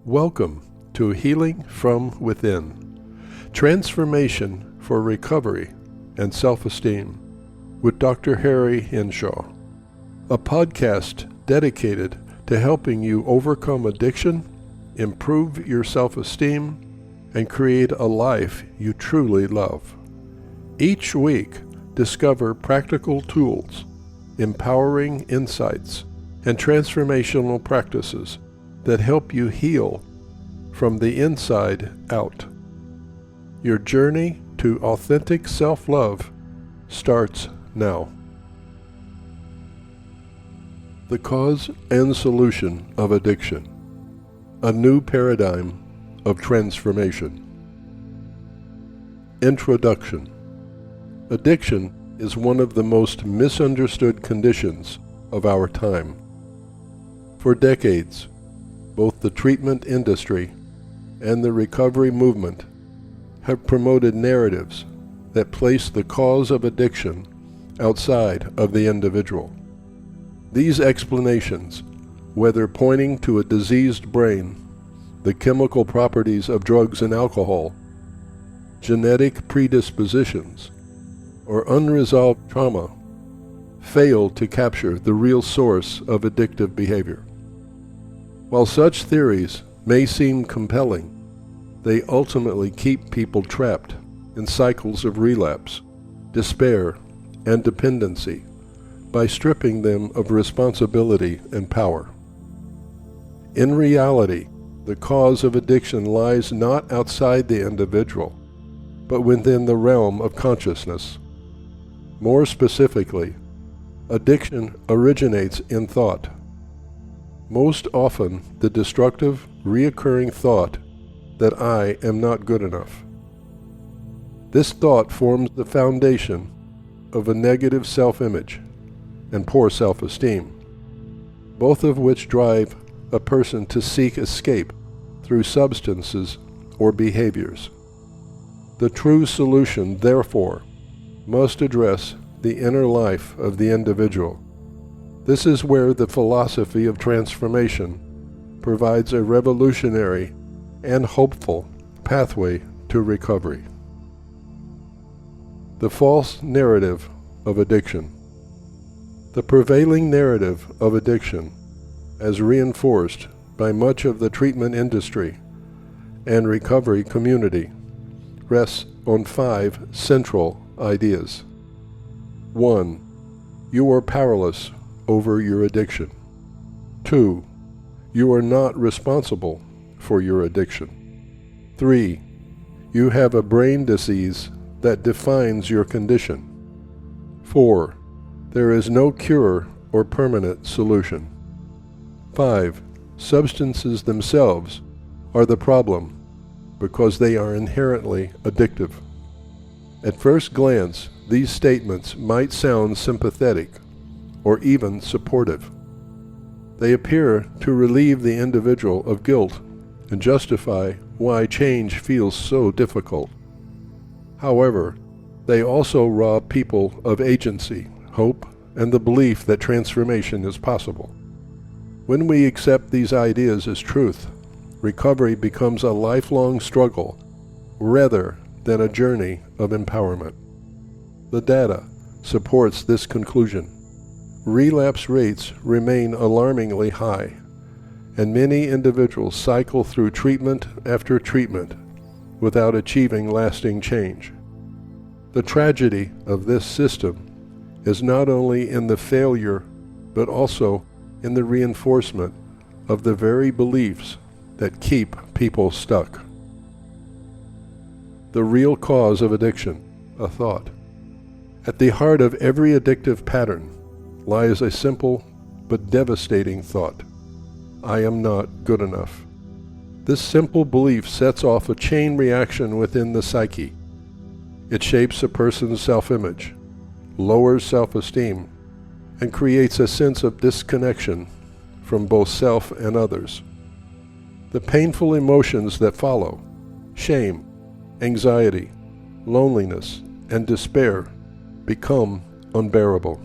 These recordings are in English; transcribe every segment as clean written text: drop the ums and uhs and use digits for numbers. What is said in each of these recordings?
Welcome to Healing from Within, Transformation for Recovery and Self-Esteem with Dr. Harry Henshaw, a podcast dedicated to helping you overcome addiction, improve your self-esteem, and create a life you truly love. Each week, discover practical tools, empowering insights, and transformational practices that help you heal from the inside out. Your journey to authentic self-love starts now. The cause and solution of addiction, a new paradigm of transformation. Introduction. Addiction is one of the most misunderstood conditions of our time. For decades, both the treatment industry and the recovery movement have promoted narratives that place the cause of addiction outside of the individual. These explanations, whether pointing to a diseased brain, the chemical properties of drugs and alcohol, genetic predispositions, or unresolved trauma, fail to capture the real source of addictive behavior. While such theories may seem compelling, they ultimately keep people trapped in cycles of relapse, despair, and dependency by stripping them of responsibility and power. In reality, the cause of addiction lies not outside the individual, but within the realm of consciousness. More specifically, addiction originates in thought. Most often, the destructive, reoccurring thought that I am not good enough. This thought forms the foundation of a negative self-image and poor self-esteem, both of which drive a person to seek escape through substances or behaviors. The true solution, therefore, must address the inner life of the individual. This is where the philosophy of transformation provides a revolutionary and hopeful pathway to recovery. The false narrative of addiction. The prevailing narrative of addiction, as reinforced by much of the treatment industry and recovery community, rests on 5 central ideas. 1. You are powerless over your addiction. 2. You are not responsible for your addiction. 3. You have a brain disease that defines your condition. 4. There is no cure or permanent solution. 5. Substances themselves are the problem because they are inherently addictive. At first glance, these statements might sound sympathetic or even supportive. They appear to relieve the individual of guilt and justify why change feels so difficult. However, they also rob people of agency, hope, and the belief that transformation is possible. When we accept these ideas as truth, recovery becomes a lifelong struggle rather than a journey of empowerment. The data supports this conclusion. Relapse rates remain alarmingly high, and many individuals cycle through treatment after treatment without achieving lasting change. The tragedy of this system is not only in the failure, but also in the reinforcement of the very beliefs that keep people stuck. The real cause of addiction, a thought. At the heart of every addictive pattern lies a simple but devastating thought. I am not good enough. This simple belief sets off a chain reaction within the psyche. It shapes a person's self-image, lowers self-esteem, and creates a sense of disconnection from both self and others. The painful emotions that follow, shame, anxiety, loneliness, and despair, become unbearable.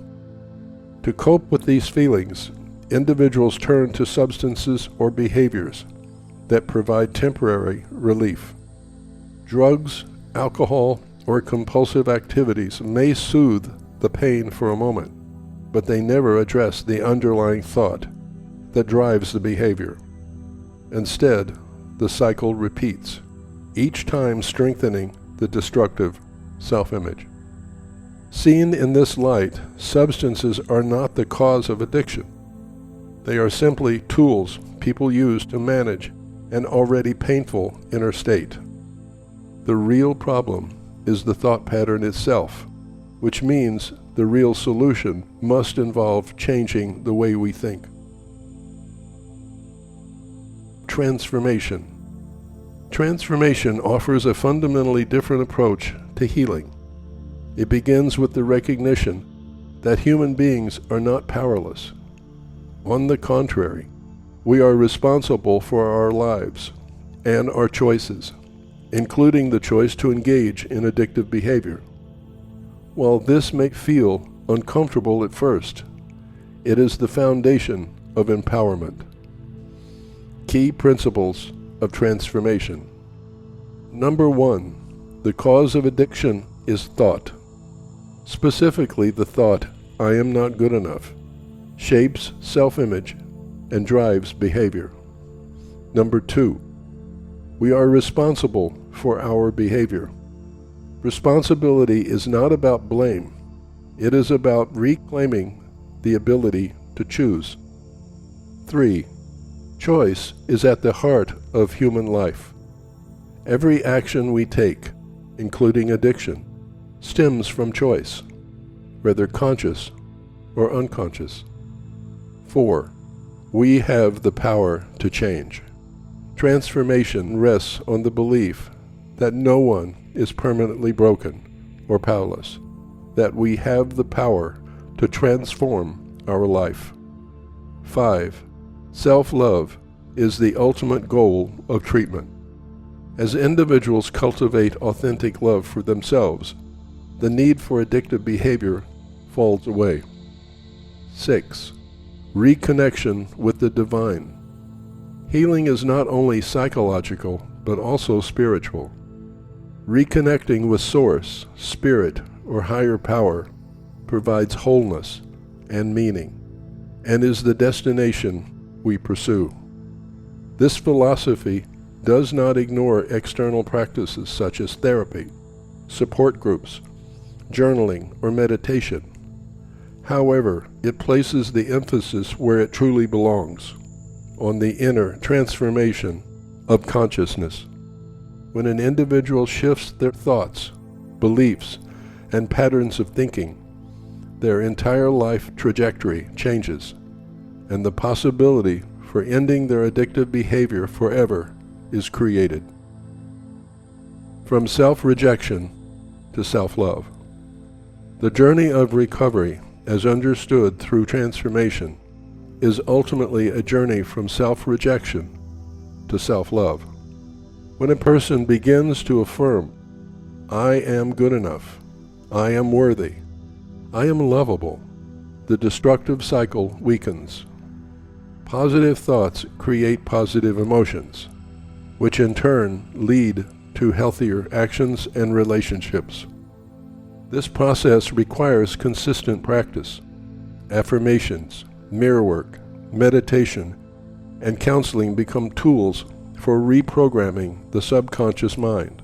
To cope with these feelings, individuals turn to substances or behaviors that provide temporary relief. Drugs, alcohol, or compulsive activities may soothe the pain for a moment, but they never address the underlying thought that drives the behavior. Instead, the cycle repeats, each time strengthening the destructive self-image. Seen in this light, substances are not the cause of addiction. They are simply tools people use to manage an already painful inner state. The real problem is the thought pattern itself, which means the real solution must involve changing the way we think. Transformation. Transformation offers a fundamentally different approach to healing. It begins with the recognition that human beings are not powerless. On the contrary, we are responsible for our lives and our choices, including the choice to engage in addictive behavior. While this may feel uncomfortable at first, it is the foundation of empowerment. Key principles of transformation. Number 1, the cause of addiction is thought. Specifically, the thought, "I am not good enough," shapes self-image and drives behavior. Number 2, we are responsible for our behavior. Responsibility is not about blame. It is about reclaiming the ability to choose. 3, choice is at the heart of human life. Every action we take, including addiction, stems from choice, whether conscious or unconscious. 4, we have the power to change. Transformation rests on the belief that no one is permanently broken or powerless, that we have the power to transform our life. 5, self-love is the ultimate goal of treatment. As individuals cultivate authentic love for themselves, the need for addictive behavior falls away. 6, reconnection with the divine. Healing is not only psychological, but also spiritual. Reconnecting with Source, Spirit, or higher power provides wholeness and meaning, and is the destination we pursue. This philosophy does not ignore external practices such as therapy, support groups, journaling, or meditation. However, it places the emphasis where it truly belongs, on the inner transformation of consciousness. When an individual shifts their thoughts, beliefs, and patterns of thinking, their entire life trajectory changes, and the possibility for ending their addictive behavior forever is created. From self-rejection to self-love. The journey of recovery, as understood through transformation, is ultimately a journey from self-rejection to self-love. When a person begins to affirm, "I am good enough," "I am worthy," "I am lovable," the destructive cycle weakens. Positive thoughts create positive emotions, which in turn lead to healthier actions and relationships. This process requires consistent practice. Affirmations, mirror work, meditation, and counseling become tools for reprogramming the subconscious mind.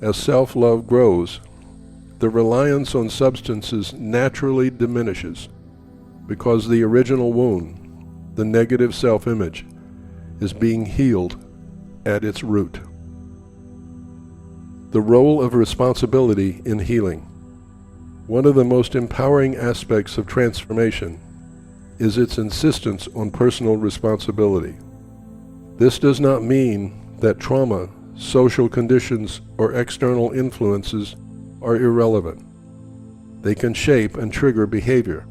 As self-love grows, the reliance on substances naturally diminishes because the original wound, the negative self-image, is being healed at its root. The role of responsibility in healing. One of the most empowering aspects of transformation is its insistence on personal responsibility. This does not mean that trauma, social conditions, or external influences are irrelevant. They can shape and trigger behavior,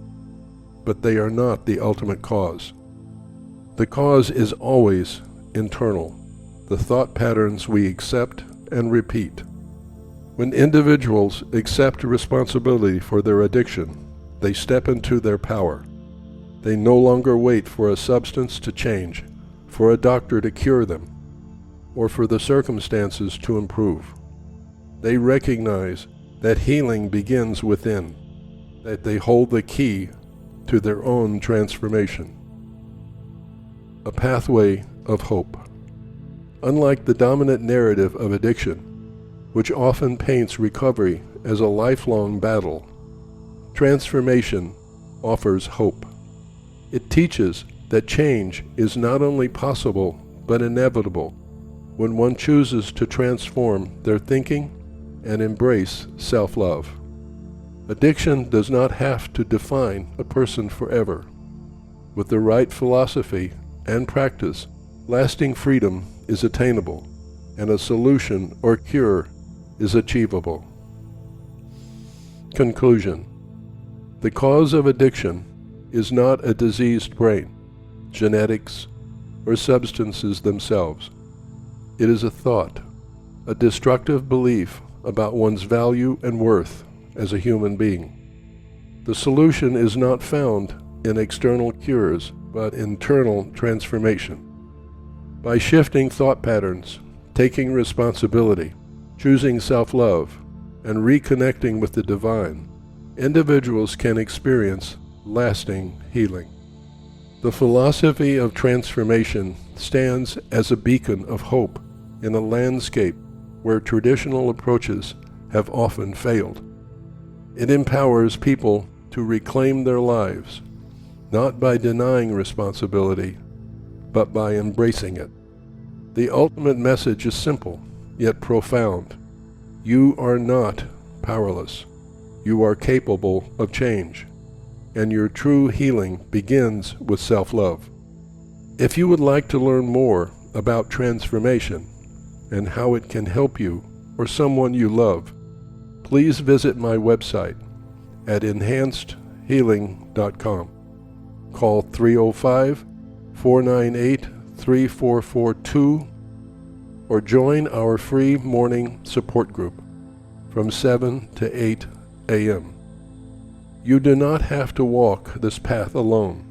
but they are not the ultimate cause. The cause is always internal, the thought patterns we accept and repeat. When individuals accept responsibility for their addiction, they step into their power. They no longer wait for a substance to change, for a doctor to cure them or for the circumstances to improve. They recognize that healing begins within, that they hold the key to their own transformation. A pathway of hope. Unlike the dominant narrative of addiction, which often paints recovery as a lifelong battle, transformation offers hope. It teaches that change is not only possible but inevitable when one chooses to transform their thinking and embrace self-love. Addiction does not have to define a person forever. With the right philosophy and practice, lasting freedom is attainable, and a solution or cure is achievable. Conclusion. The cause of addiction is not a diseased brain, genetics, or substances themselves. It is a thought, a destructive belief about one's value and worth as a human being. The solution is not found in external cures, but internal transformation. By shifting thought patterns, taking responsibility, choosing self-love, and reconnecting with the divine, individuals can experience lasting healing. The philosophy of transformation stands as a beacon of hope in a landscape where traditional approaches have often failed. It empowers people to reclaim their lives, not by denying responsibility, but by embracing it. The ultimate message is simple, yet profound. You are not powerless. You are capable of change, and your true healing begins with self-love. If you would like to learn more about transformation and how it can help you or someone you love, please visit my website at enhancedhealing.com. Call 305-498-3442 or join our free morning support group from 7 to 8 a.m. You do not have to walk this path alone.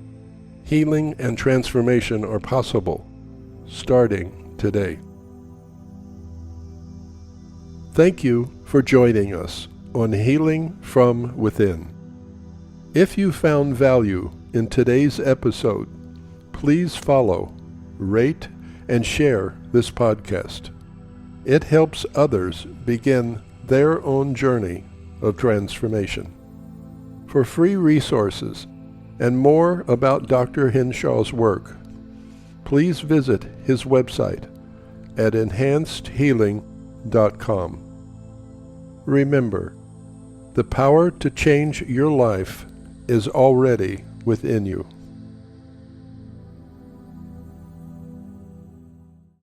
Healing and transformation are possible, starting today. Thank you for joining us on Healing from Within. If you found value in today's episode, please follow, rate, and share this podcast. It helps others begin their own journey of transformation. For free resources and more about Dr. Henshaw's work, please visit his website at enhancedhealing.com. Remember, the power to change your life is already within you.